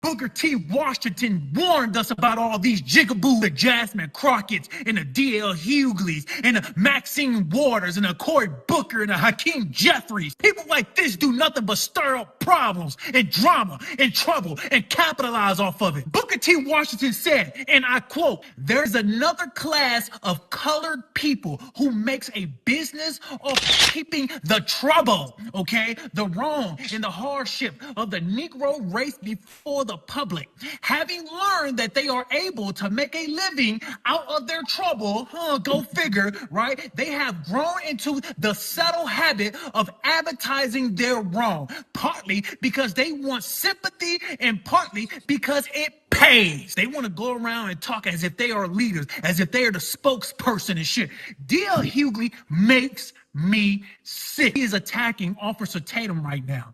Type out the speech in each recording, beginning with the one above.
Booker T. Washington warned us about all these jigaboo, the Jasmine Crockett's and the D.L. Hughley's and the Maxine Waters and the Cory Booker and the Hakeem Jeffries. People like this do nothing but stir up problems and drama and trouble and capitalize off of it. Booker T. Washington said, and I quote, "There's another class of colored people who makes a business of keeping the trouble, okay, the wrong and the hardship of the Negro race before the public. Having learned that they are able to make a living out of their trouble, go figure, right? They have grown into the subtle habit of advertising their wrong, partly because they want sympathy and partly because it pays. They want to go around and talk as if they are leaders, as if they are the spokesperson and shit. D.L. Hughley makes me sick. He is attacking Officer Tatum right now.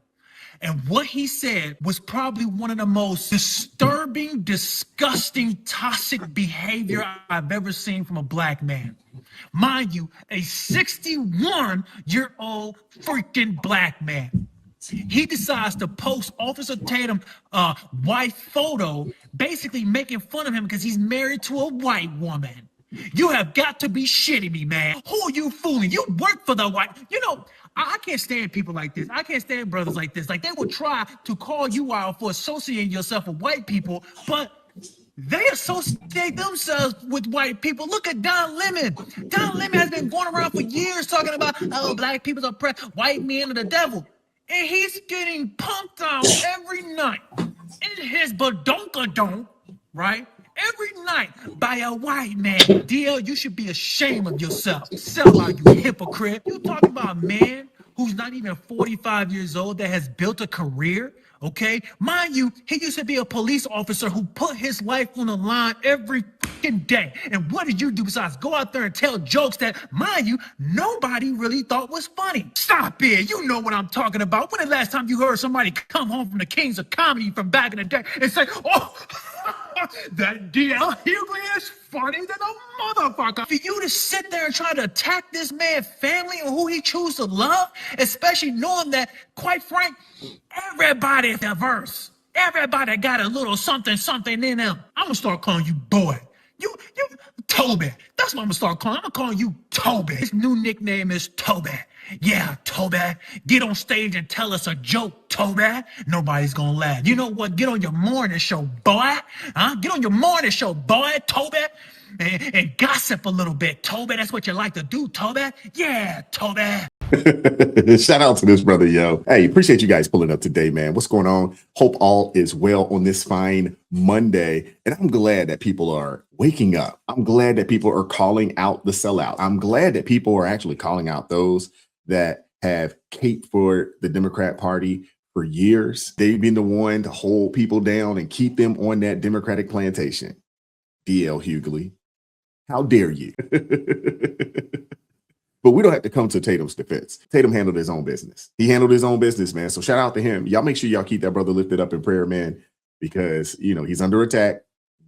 And what he said was probably one of the most disturbing, disgusting, toxic behavior I've ever seen from a black man. Mind you, a 61-year-old freaking black man. He decides to post Officer Tatum's wife photo, basically making fun of him because he's married to a white woman. You have got to be shitting me, man. Who are you fooling? You work for the white. You know, I can't stand people like this. I can't stand brothers like this. Like, they will try to call you out for associating yourself with white people, but they associate themselves with white people. Look at Don Lemon. Don Lemon has been going around for years talking about, oh, black people are white men are the devil. And he's getting pumped out every night in his badonkadonk, right? Every night by a white man. DL, you should be ashamed of yourself. Sell out, you hypocrite. You talking about a man who's not even 45 years old that has built a career, okay? Mind you, he used to be a police officer who put his life on the line every fucking day. And what did you do besides go out there and tell jokes that, mind you, nobody really thought was funny? Stop it. You know what I'm talking about. When the last time you heard somebody come home from the Kings of Comedy from back in the day and say, oh, that D.L. Hughley is funny than a motherfucker. For you to sit there and try to attack this man's family and who he chooses to love, especially knowing that, quite frank, everybody is diverse. Everybody got a little something in them. I'm gonna start calling you boy. You, Toby. That's what I'm gonna start calling. I'm gonna call you Toby. His new nickname is Toby. Yeah, Toby. Get on stage and tell us a joke, Toby. Nobody's gonna laugh. You know what? Get on your morning show, boy. Get on your morning show, boy, Toby. And gossip a little bit, Toby. That's what you like to do, Toby. Yeah, Toby. Shout out to this brother, yo. Hey, appreciate you guys pulling up today, man. What's going on? Hope all is well on this fine Monday. And I'm glad that people are waking up. I'm glad that people are calling out the sellout. I'm glad that people are actually calling out those that have caped for the Democrat Party for years. They've been the one to hold people down and keep them on that Democratic plantation. D.L. Hughley, how dare you? But we don't have to come to Tatum's defense. Tatum handled his own business. He handled his own business, man. So shout out to him. Y'all make sure y'all keep that brother lifted up in prayer, man, because, you know, he's under attack.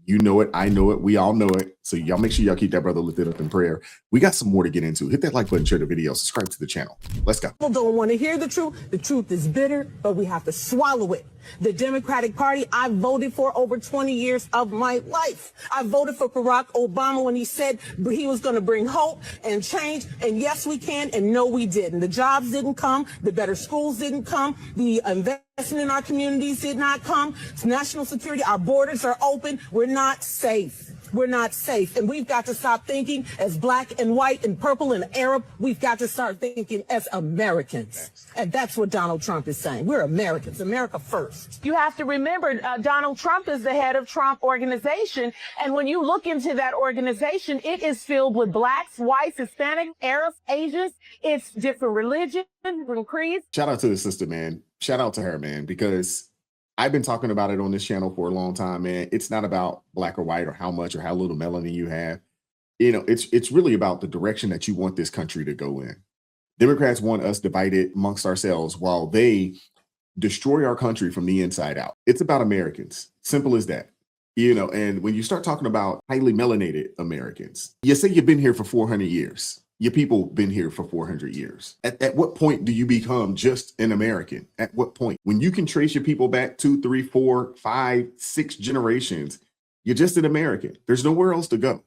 You know it. I know it. We all know it. So y'all make sure y'all keep that brother lifted up in prayer. We got some more to get into. Hit that like button, share the video, subscribe to the channel. Let's go. People don't want to hear the truth. The truth is bitter, but we have to swallow it. The Democratic Party, I voted for over 20 years of my life. I voted for Barack Obama when he said he was going to bring hope and change. And yes, we can. And no, we didn't. The jobs didn't come. The better schools didn't come. The investment in our communities did not come. It's national security. Our borders are open. We're not safe. We're not safe. And we've got to stop thinking as black and white and purple and Arab. We've got to start thinking as Americans. And that's what Donald Trump is saying. We're Americans. America first. You have to remember, Donald Trump is the head of Trump Organization. And when you look into that organization, it is filled with blacks, whites, Hispanics, Arabs, Asians. It's different religions, different creeds. Shout out to the sister, man. Shout out to her, man, because I've been talking about it on this channel for a long time, man. It's not about black or white or how much or how little melanin you have. You know, it's really about the direction that you want this country to go in. Democrats want us divided amongst ourselves while they destroy our country from the inside out. It's about Americans. Simple as that. You know, and when you start talking about highly melanated Americans, you say you've been here for 400 years. Your people been here for 400 years. At what point do you become just an American? At what point? When you can trace your people back 2, 3, 4, 5, 6 generations, you're just an American. There's nowhere else to go.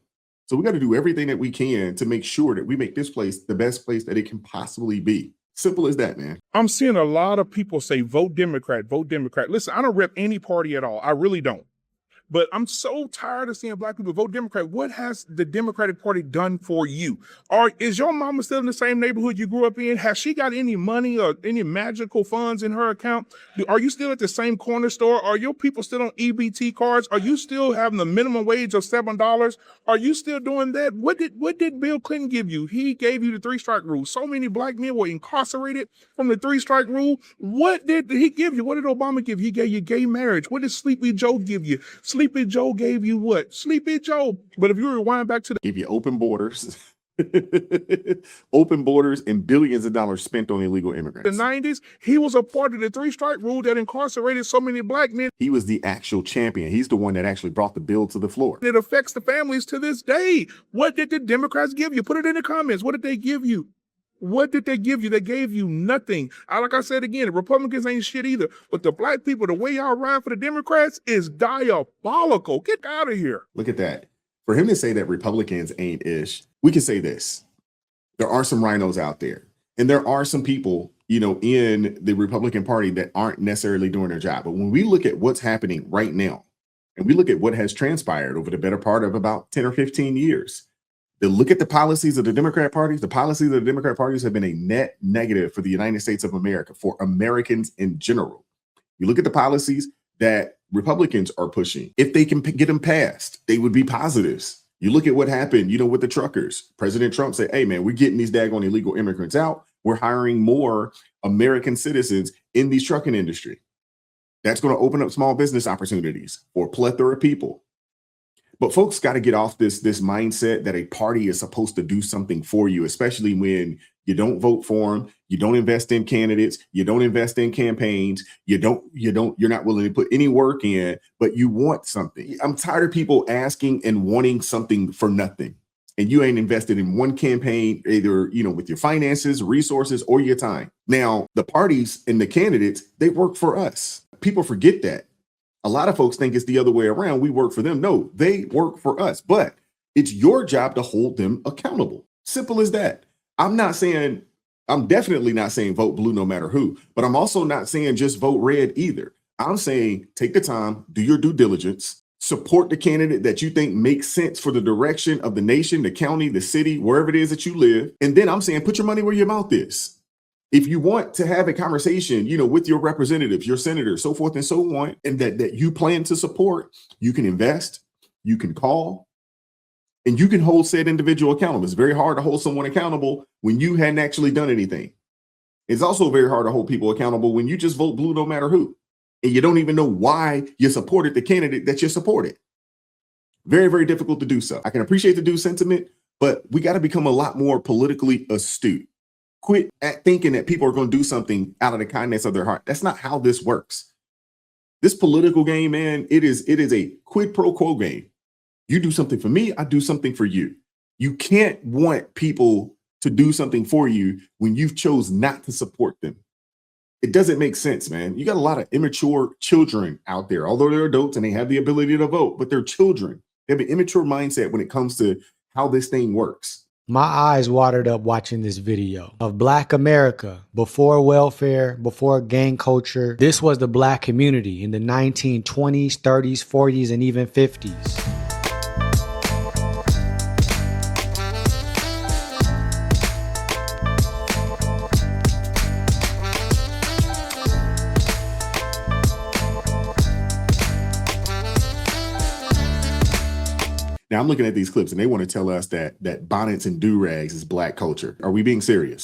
So we got to do everything that we can to make sure that we make this place the best place that it can possibly be. Simple as that, man. I'm seeing a lot of people say, vote Democrat, vote Democrat. Listen, I don't rep any party at all. I really don't. But I'm so tired of seeing black people vote Democrat. What has the Democratic Party done for you? Is your mama still in the same neighborhood you grew up in? Has she got any money or any magical funds in her account? Are you still at the same corner store? Are your people still on EBT cards? Are you still having the minimum wage of $7? Are you still doing that? What did Bill Clinton give you? He gave you the 3-strike rule. So many black men were incarcerated from the 3-strike rule. What did he give you? What did Obama give you? He gave you gay marriage. What did Sleepy Joe give you? Sleepy Joe gave you what? Sleepy Joe. But if you rewind back to Give you open borders, open borders, and billions of dollars spent on illegal immigrants. the 90s, he was a part of the 3-strike rule that incarcerated so many black men. He was the actual champion. He's the one that actually brought the bill to the floor. It affects the families to this day. What did the Democrats give you? Put it in the comments. What did they give you? What did they give you? They gave you nothing. Like I said again, the Republicans ain't shit either. But the black people, the way y'all ride for the Democrats is diabolical. Get out of here. Look at that. For him to say that Republicans ain't ish, we can say this. There are some rhinos out there. And there are some people, in the Republican Party that aren't necessarily doing their job. But when we look at what's happening right now, and we look at what has transpired over the better part of about 10 or 15 years, look at the policies of the Democrat parties. The policies of the Democrat parties have been a net negative for the United States of America, for Americans in general. You look at the policies that Republicans are pushing. If they can get them passed, they would be positives. You look at what happened, with the truckers. President Trump said, hey, man, we're getting these daggone illegal immigrants out. We're hiring more American citizens in the trucking industry. That's going to open up small business opportunities for a plethora of people. But folks got to get off this mindset that a party is supposed to do something for you, especially when you don't vote for them, you don't invest in candidates, you don't invest in campaigns, you're not willing to put any work in, but you want something. I'm tired of people asking and wanting something for nothing. And you ain't invested in one campaign, either, with your finances, resources, or your time. Now, the parties and the candidates, they work for us. People forget that. A lot of folks think it's the other way around. We work for them. No, they work for us, but it's your job to hold them accountable. Simple as that. I'm definitely not saying vote blue no matter who, but I'm also not saying just vote red either. I'm saying take the time, do your due diligence, support the candidate that you think makes sense for the direction of the nation, the county, the city, wherever it is that you live. And then I'm saying put your money where your mouth is. If you want to have a conversation, with your representatives, your senators, so forth and so on, and that you plan to support, you can invest, you can call, and you can hold said individual accountable. It's very hard to hold someone accountable when you hadn't actually done anything. It's also very hard to hold people accountable when you just vote blue no matter who, and you don't even know why you supported the candidate that you supported. Very, very difficult to do so. I can appreciate the dude's sentiment, but we got to become a lot more politically astute. Quit at thinking that people are going to do something out of the kindness of their heart. That's not how this works. This political game, man, it is a quid pro quo game. You do something for me, I do something for you. You can't want people to do something for you when you've chose not to support them. It doesn't make sense, man. You got a lot of immature children out there, although they're adults and they have the ability to vote, but they're children. They have an immature mindset when it comes to how this thing works. My eyes watered up watching this video of Black America before welfare, before gang culture. This was the Black community in the 1920s, 30s, 40s, and even 50s. Now I'm looking at these clips and they want to tell us that bonnets and do-rags is Black culture. Are we being serious?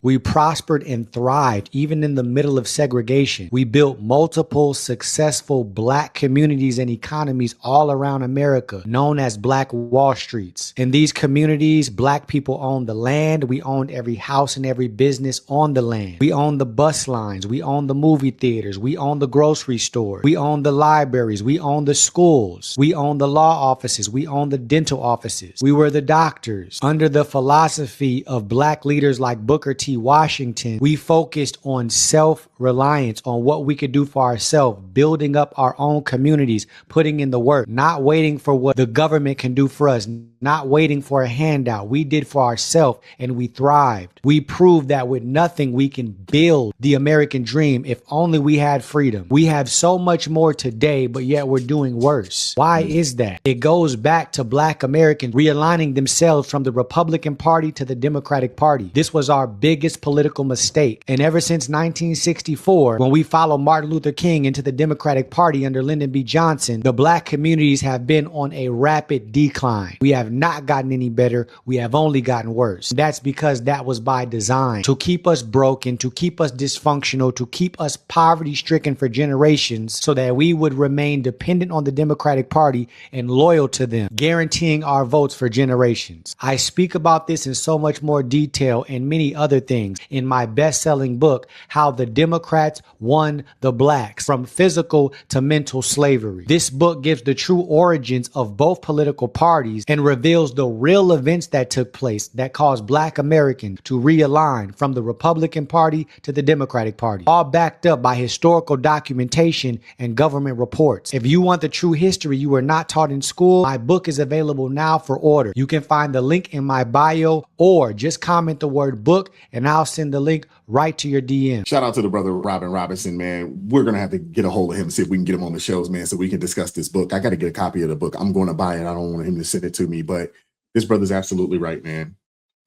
We prospered and thrived even in the middle of segregation. We built multiple successful black communities and economies all around America, known as Black Wall Streets. In these communities, black people owned the land. We owned every house and every business on the land. We owned the bus lines. We owned the movie theaters. We owned the grocery store. We owned the libraries. We owned the schools. We owned the law offices. We owned the dental offices. We were the doctors. Under the philosophy of black leaders like Booker T. Washington, we focused on self-reliance, on what we could do for ourselves, building up our own communities, putting in the work, not waiting for what the government can do for us, not waiting for a handout. We did for ourselves and we thrived. We proved that with nothing we can build the American dream if only we had freedom. We have so much more today, but yet we're doing worse. Why is that? It goes back to black Americans realigning themselves from the Republican Party to the Democratic Party. This was our biggest political mistake. And ever since 1964, when we followed Martin Luther King into the Democratic Party under Lyndon B. Johnson, the black communities have been on a rapid decline. We have not gotten any better. We have only gotten worse. That's because that was by design, to keep us broken, to keep us dysfunctional, to keep us poverty stricken for generations so that we would remain dependent on the Democratic Party and loyal to them, guaranteeing our votes for generations. I speak about this in so much more detail and many other things in my best-selling book, How the Democrats Won the Blacks, From Physical to Mental Slavery. This book gives the true origins of both political parties and reveals the real events that took place that caused black Americans to realign from the Republican Party to the Democratic Party, all backed up by historical documentation and government reports. If you want the true history you were not taught in school, my book is available now for order. You can find the link in my bio or just comment the word book and I'll send the link right to your DM. Shout out to the brother Robin Robinson, man. We're going to have to get a hold of him and see if we can get him on the shows, man, so we can discuss this book. I got to get a copy of the book. I'm going to buy it. I don't want him to send it to me, but this brother's absolutely right, man.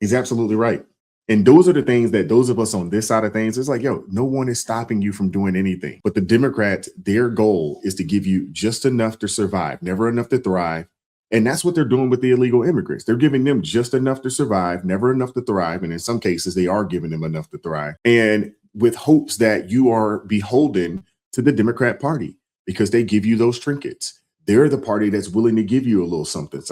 He's absolutely right. And those are the things that those of us on this side of things, it's like, yo, no one is stopping you from doing anything. But the Democrats, their goal is to give you just enough to survive, never enough to thrive. And that's what they're doing with the illegal immigrants. They're giving them just enough to survive, never enough to thrive. And in some cases, they are giving them enough to thrive. And with hopes that you are beholden to the Democrat Party because they give you those trinkets. They're the party that's willing to give you a little something,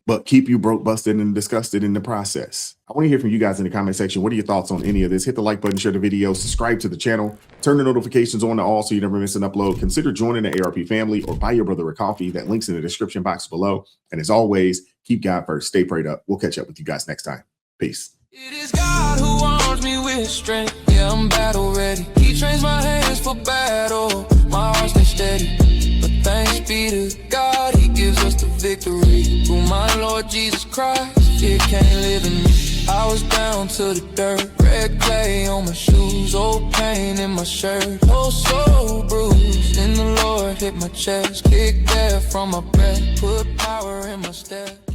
but keep you broke, busted, and disgusted in the process. I want to hear from you guys in the comment section. What are your thoughts on any of this? Hit the like button, share the video, subscribe to the channel, turn the notifications on to all so you never miss an upload. Consider joining the ARP family or buy your brother a coffee. That link's in the description box below. And as always, keep God first. Stay prayed up. We'll catch up with you guys next time. Peace. It is God who arms me with strength. Yeah, I'm battle ready. He trains my hands for battle. My heart stays steady. But thanks be to God, he gives us the victory. Through my Lord Jesus Christ, fear can't live in me. I was down to the dirt, red clay on my shoes, old pain in my shirt, oh so bruised. In the Lord hit my chest, kicked air from my breath, put power in my step.